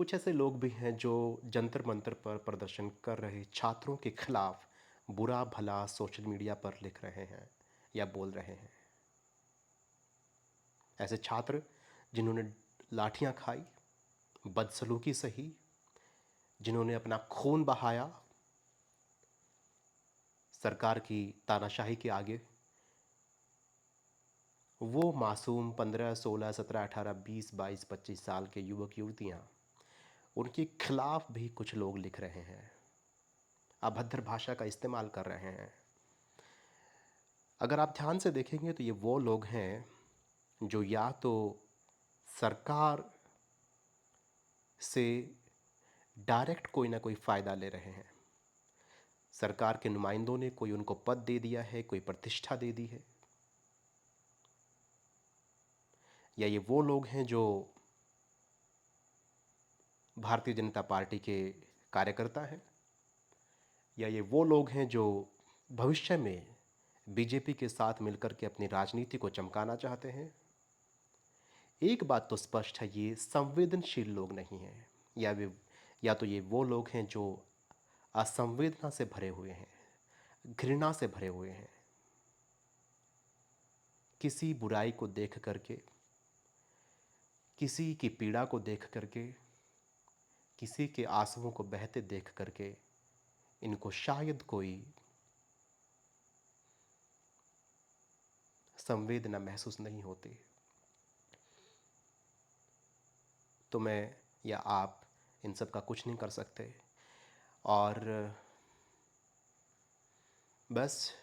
कुछ ऐसे लोग भी हैं जो जंतर मंतर पर प्रदर्शन कर रहे छात्रों के खिलाफ बुरा भला सोशल मीडिया पर लिख रहे हैं या बोल रहे हैं। ऐसे छात्र जिन्होंने लाठियां खाई, बदसलूकी सही, जिन्होंने अपना खून बहाया सरकार की तानाशाही के आगे, वो मासूम 15, 16, 17, 18, 20, 22, 25 साल के युवक युवतियां, उनके खिलाफ भी कुछ लोग लिख रहे हैं, अभद्र भाषा का इस्तेमाल कर रहे हैं। अगर आप ध्यान से देखेंगे तो ये वो लोग हैं जो या तो सरकार से डायरेक्ट कोई ना कोई फ़ायदा ले रहे हैं। सरकार के नुमाइंदों ने कोई उनको पद दे दिया है, कोई प्रतिष्ठा दे दी है, या ये वो लोग हैं जो भारतीय जनता पार्टी के कार्यकर्ता हैं, या ये वो लोग हैं जो भविष्य में बीजेपी के साथ मिलकर के अपनी राजनीति को चमकाना चाहते हैं। एक बात तो स्पष्ट है, ये संवेदनशील लोग नहीं हैं, या तो ये वो लोग हैं जो असंवेदना से भरे हुए हैं, घृणा से भरे हुए हैं। किसी बुराई को देख करके, किसी की पीड़ा को देख करके, किसी के आंसुओं को बहते देख करके इनको शायद कोई संवेदना महसूस नहीं होती। तो मैं या आप इन सब का कुछ नहीं कर सकते, और बस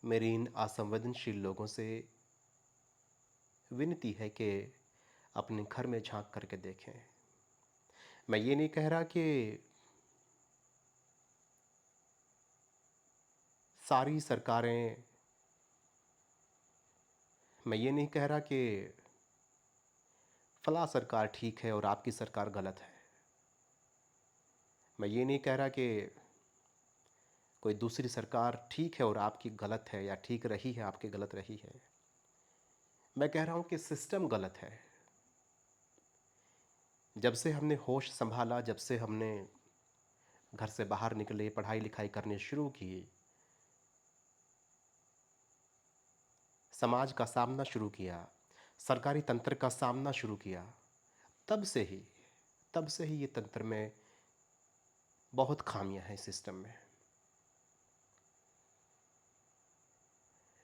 मेरी इन असंवेदनशील लोगों से विनती है कि अपने घर में झांक करके देखें। मैं ये नहीं कह रहा कि सारी सरकारें, मैं ये नहीं कह रहा कि फला सरकार ठीक है और आपकी सरकार गलत है। मैं ये नहीं कह रहा कि कोई दूसरी सरकार ठीक है और आपकी गलत है, या ठीक रही है आपकी गलत रही है। मैं कह रहा हूं कि सिस्टम गलत है। जब से हमने होश संभाला, जब से हमने घर से बाहर निकले, पढ़ाई लिखाई करने शुरू की, समाज का सामना शुरू किया, सरकारी तंत्र का सामना शुरू किया, तब से ही तब से ही ये तंत्र में बहुत खामियां हैं, सिस्टम में।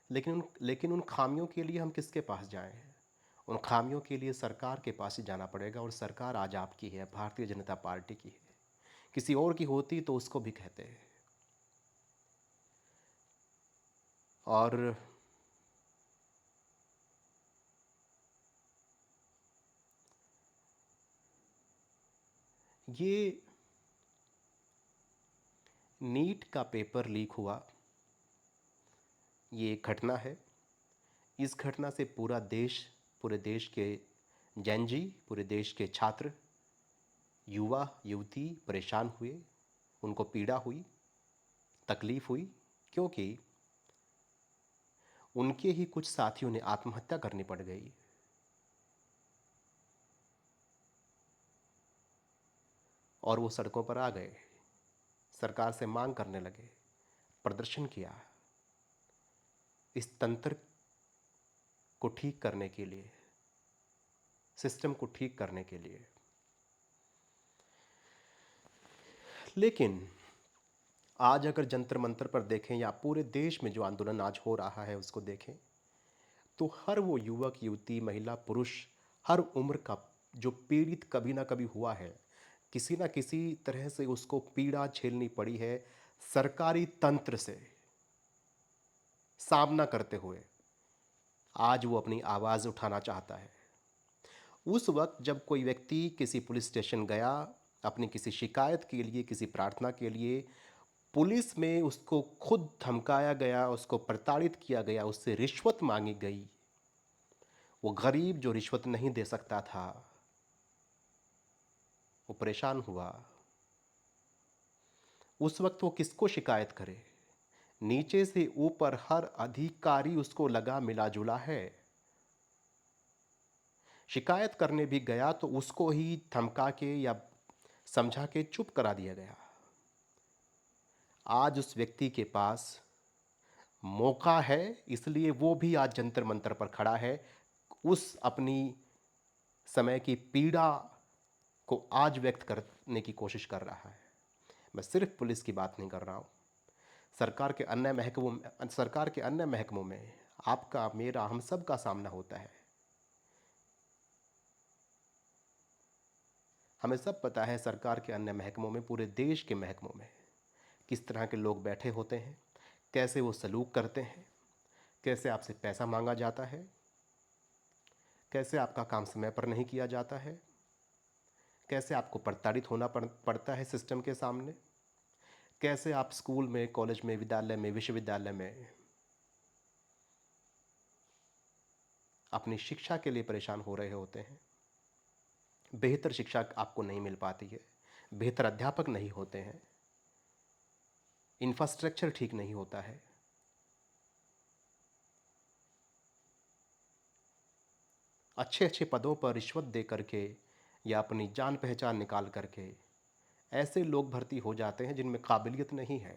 लेकिन उन खामियों के लिए हम किसके पास जाएं? उन खामियों के लिए सरकार के पास ही जाना पड़ेगा, और सरकार आज आपकी है, भारतीय जनता पार्टी की है। किसी और की होती तो उसको भी कहते हैं। और ये नीट का पेपर लीक हुआ, ये एक घटना है। इस घटना से पूरे देश के जैन जी, पूरे देश के छात्र, युवा युवती परेशान हुए, उनको पीड़ा हुई, तकलीफ हुई, क्योंकि उनके ही कुछ साथियों ने आत्महत्या करनी पड़ गई। और वो सड़कों पर आ गए, सरकार से मांग करने लगे, प्रदर्शन किया इस तंत्र को ठीक करने के लिए, सिस्टम को ठीक करने के लिए। लेकिन आज अगर जंतर मंतर पर देखें, या पूरे देश में जो आंदोलन आज हो रहा है उसको देखें, तो हर वो युवक युवती, महिला पुरुष, हर उम्र का जो पीड़ित कभी ना कभी हुआ है, किसी ना किसी तरह से उसको पीड़ा झेलनी पड़ी है सरकारी तंत्र से, सामना करते हुए आज वो अपनी आवाज़ उठाना चाहता है। उस वक्त जब कोई व्यक्ति किसी पुलिस स्टेशन गया अपनी किसी शिकायत के लिए, किसी प्रार्थना के लिए, पुलिस में उसको खुद धमकाया गया, उसको प्रताड़ित किया गया, उससे रिश्वत मांगी गई। वो गरीब जो रिश्वत नहीं दे सकता था, वो परेशान हुआ। उस वक्त वो किसको शिकायत करे? नीचे से ऊपर हर अधिकारी उसको लगा मिला जुला है। शिकायत करने भी गया तो उसको ही धमका के या समझा के चुप करा दिया गया। आज उस व्यक्ति के पास मौका है, इसलिए वो भी आज जंतर मंतर पर खड़ा है। उस अपनी समय की पीड़ा को आज व्यक्त करने की कोशिश कर रहा है। मैं सिर्फ पुलिस की बात नहीं कर रहा हूँ, सरकार के अन्य महकमों में आपका, मेरा, हम सब का सामना होता है। हमें सब पता है सरकार के अन्य महकमों में, पूरे देश के महकमों में किस तरह के लोग बैठे होते हैं, कैसे वो सलूक करते हैं, कैसे आपसे पैसा मांगा जाता है, कैसे आपका काम समय पर नहीं किया जाता है, कैसे आपको प्रताड़ित होना पड़ता है सिस्टम के सामने, कैसे आप स्कूल में, कॉलेज में, विद्यालय में, विश्वविद्यालय में अपनी शिक्षा के लिए परेशान हो रहे होते हैं। बेहतर शिक्षा आपको नहीं मिल पाती है, बेहतर अध्यापक नहीं होते हैं, इंफ्रास्ट्रक्चर ठीक नहीं होता है। अच्छे अच्छे पदों पर रिश्वत दे करके या अपनी जान पहचान निकाल करके ऐसे लोग भर्ती हो जाते हैं जिनमें काबिलियत नहीं है,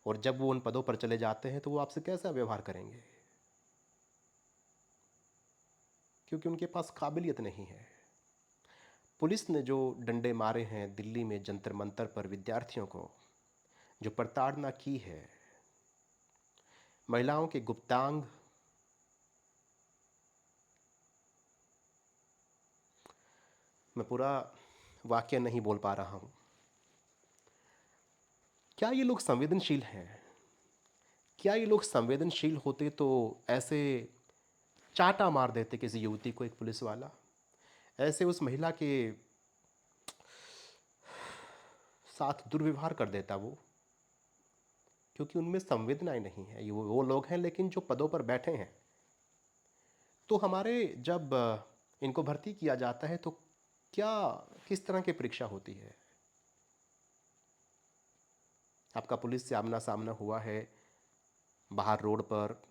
और जब वो उन पदों पर चले जाते हैं तो वो आपसे कैसा व्यवहार करेंगे, क्योंकि उनके पास काबिलियत नहीं है। पुलिस ने जो डंडे मारे हैं दिल्ली में जंतर मंतर पर विद्यार्थियों को, जो प्रताड़ना की है, महिलाओं के गुप्तांग, मैं पूरा वाक्य नहीं बोल पा रहा हूँ। क्या ये लोग संवेदनशील हैं? क्या ये लोग संवेदनशील होते तो ऐसे चाटा मार देते किसी युवती को एक पुलिस वाला, ऐसे उस महिला के साथ दुर्व्यवहार कर देता वो? क्योंकि उनमें संवेदनाएं नहीं है। ये वो लोग हैं लेकिन जो पदों पर बैठे हैं। तो हमारे जब इनको भर्ती किया जाता है तो क्या, किस तरह की परीक्षा होती है? आपका पुलिस से आमना सामना हुआ है बाहर रोड पर,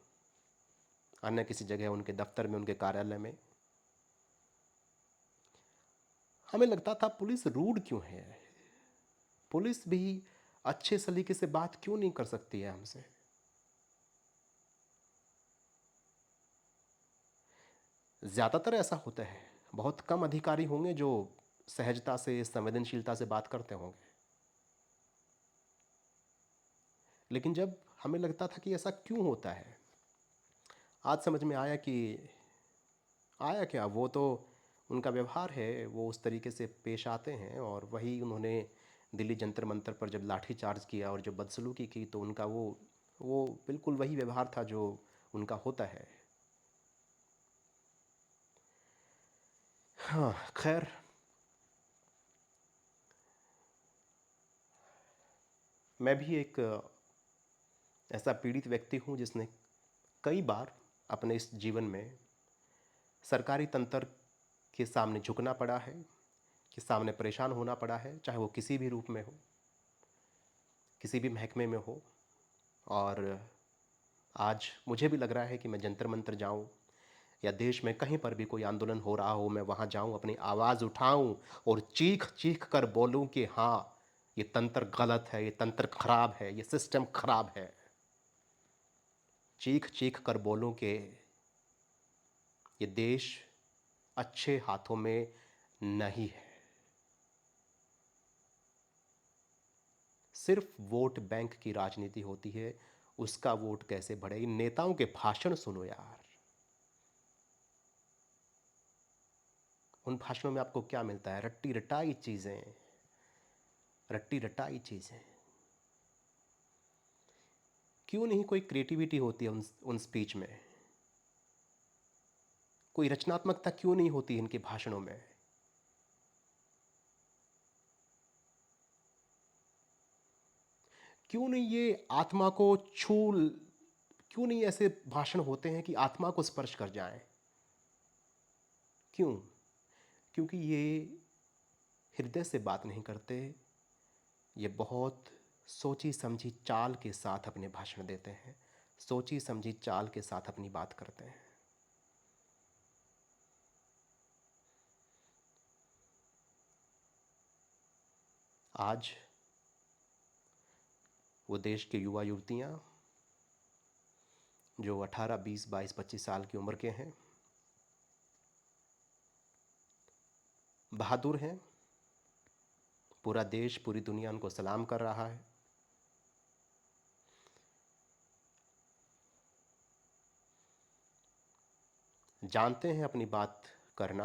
अन्य किसी जगह, उनके दफ्तर में, उनके कार्यालय में, हमें लगता था पुलिस रूड क्यों है, पुलिस भी अच्छे सलीके से बात क्यों नहीं कर सकती है हमसे। ज़्यादातर ऐसा होता है, बहुत कम अधिकारी होंगे जो सहजता से, संवेदनशीलता से बात करते होंगे। लेकिन जब हमें लगता था कि ऐसा क्यों होता है, आज समझ में आया कि आया क्या, वो तो उनका व्यवहार है, वो उस तरीके से पेश आते हैं, और वही उन्होंने दिल्ली जंतर मंतर पर जब लाठी चार्ज किया और जब बदसलूकी की तो उनका वो बिल्कुल वही व्यवहार था जो उनका होता है। हाँ, खैर, मैं भी एक ऐसा पीड़ित व्यक्ति हूँ जिसने कई बार अपने इस जीवन में सरकारी तंत्र के सामने झुकना पड़ा है, के सामने परेशान होना पड़ा है, चाहे वो किसी भी रूप में हो, किसी भी महकमे में हो। और आज मुझे भी लग रहा है कि मैं जंतर मंतर जाऊं, या देश में कहीं पर भी कोई आंदोलन हो रहा हो, मैं वहां जाऊं, अपनी आवाज़ उठाऊं और चीख चीख कर बोलूं कि हाँ, ये तंत्र गलत है, ये तंत्र खराब है, ये सिस्टम खराब है। चीख चीख कर बोलूं कि ये देश अच्छे हाथों में नहीं है। सिर्फ वोट बैंक की राजनीति होती है, उसका वोट कैसे बढ़े। इन नेताओं के भाषण सुनो यार, उन भाषणों में आपको क्या मिलता है? रट्टी रटाई चीज़ें, रट्टी रटाई चीज़ें। क्यों नहीं कोई क्रिएटिविटी होती है उन स्पीच में? कोई रचनात्मकता क्यों नहीं होती इनके भाषणों में? क्यों नहीं ये आत्मा को छू, क्यों नहीं ऐसे भाषण होते हैं कि आत्मा को स्पर्श कर जाएं? क्यों? क्योंकि ये हृदय से बात नहीं करते, ये बहुत सोची समझी चाल के साथ अपने भाषण देते हैं, सोची समझी चाल के साथ अपनी बात करते हैं। आज वो देश के युवा युवतियां जो 18, 20, 22, 25 साल की उम्र के हैं, बहादुर हैं। पूरा देश, पूरी दुनिया उनको सलाम कर रहा है। जानते हैं अपनी बात करना,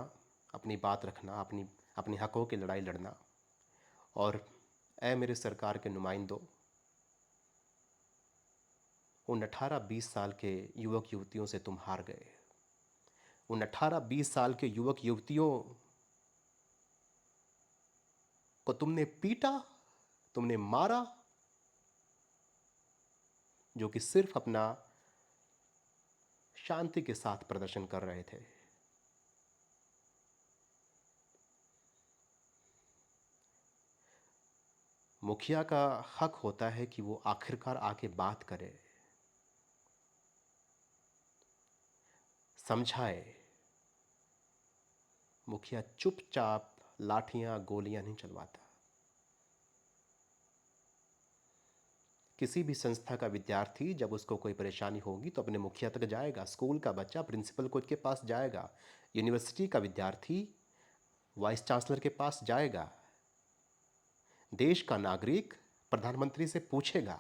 अपनी बात रखना, अपनी अपने हकों की लड़ाई लड़ना। और ऐ मेरे सरकार के नुमाइंदों, उन 18-20 साल के युवक युवतियों से तुम हार गए। उन 18-20 साल के युवक युवतियों को तुमने पीटा, तुमने मारा, जो कि सिर्फ अपना शांति के साथ प्रदर्शन कर रहे थे। मुखिया का हक होता है कि वो आखिरकार आके बात करे, समझाए। मुखिया चुपचाप लाठियां गोलियां नहीं चलवाता। किसी भी संस्था का विद्यार्थी जब उसको कोई परेशानी होगी तो अपने मुखिया तक जाएगा। स्कूल का बच्चा प्रिंसिपल कोच के पास जाएगा। यूनिवर्सिटी का विद्यार्थी वाइस चांसलर के पास जाएगा। देश का नागरिक प्रधानमंत्री से पूछेगा।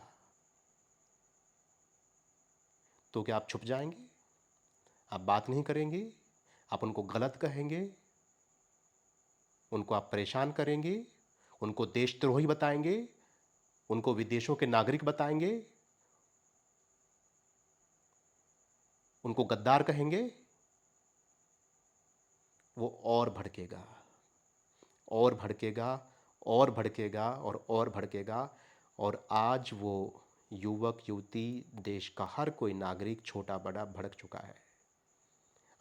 तो क्या आप छुप जाएंगे? आप बात नहीं करेंगे? आप उनको गलत कहेंगे? उनको आप परेशान करेंगे? उनको देशद्रोही बताएंगे? उनको विदेशों के नागरिक बताएंगे? उनको गद्दार कहेंगे? वो और भड़केगा, और भड़केगा, और भड़केगा, और भड़केगा। और आज वो युवक युवती, देश का हर कोई नागरिक छोटा बड़ा भड़क चुका है।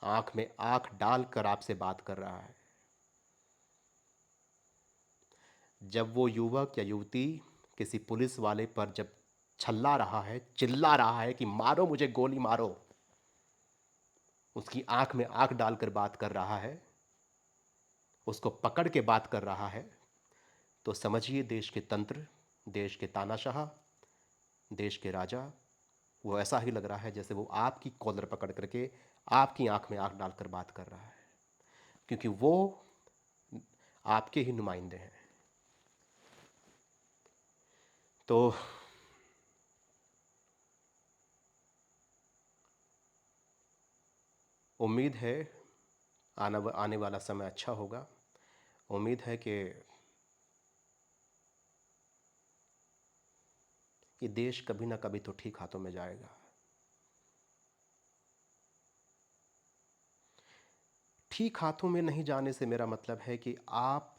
आंख में आंख डालकर आपसे बात कर रहा है। जब वो युवक या युवती किसी पुलिस वाले पर जब छल्ला रहा है, चिल्ला रहा है कि मारो मुझे, गोली मारो, उसकी आंख में आंख डालकर बात कर रहा है, उसको पकड़ के बात कर रहा है, तो समझिए देश के तंत्र, देश के तानाशाह, देश के राजा, वो ऐसा ही लग रहा है जैसे वो आपकी कॉलर पकड़ करके आपकी आंख में आंख डालकर बात कर रहा है। क्योंकि वो आपके ही नुमाइंदे हैं। तो उम्मीद है आने वाला समय अच्छा होगा। उम्मीद है कि देश कभी ना कभी तो ठीक हाथों में जाएगा। ठीक हाथों में नहीं जाने से मेरा मतलब है कि आप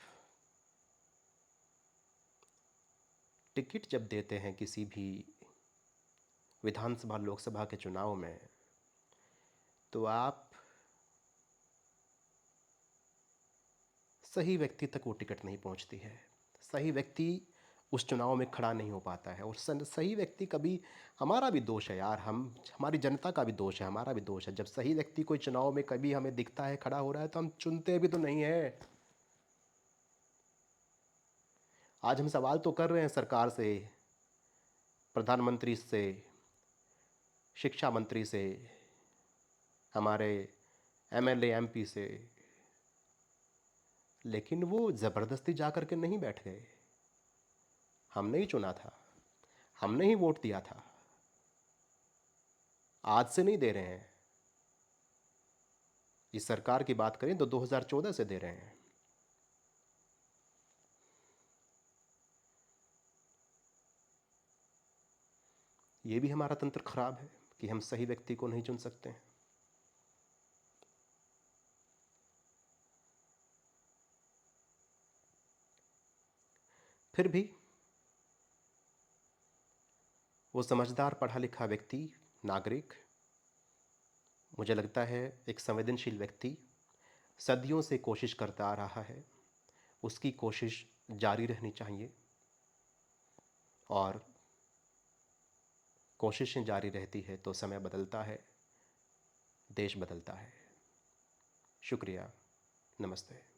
टिकट जब देते हैं किसी भी विधानसभा लोकसभा के चुनाव में, तो आप सही व्यक्ति तक वो टिकट नहीं पहुंचती है। सही व्यक्ति उस चुनाव में खड़ा नहीं हो पाता है। और सही व्यक्ति कभी, हमारा भी दोष है यार, हमारी जनता का भी दोष है, हमारा भी दोष है। जब सही व्यक्ति कोई चुनाव में कभी हमें दिखता है खड़ा हो रहा है तो हम चुनते भी तो नहीं है। आज हम सवाल तो कर रहे हैं सरकार से, प्रधानमंत्री से, शिक्षा मंत्री से, हमारे एमएलए एमपी से, लेकिन वो ज़बरदस्ती जा कर के नहीं बैठ गए। हमने ही चुना था, हमने ही वोट दिया था। आज से नहीं दे रहे हैं। इस सरकार की बात करें तो 2014 से दे रहे हैं। ये भी हमारा तंत्र खराब है कि हम सही व्यक्ति को नहीं चुन सकते हैं। फिर भी वो समझदार पढ़ा लिखा व्यक्ति, नागरिक, मुझे लगता है एक संवेदनशील व्यक्ति, सदियों से कोशिश करता आ रहा है। उसकी कोशिश जारी रहनी चाहिए। और कोशिशें जारी रहती है तो समय बदलता है, देश बदलता है। शुक्रिया, नमस्ते।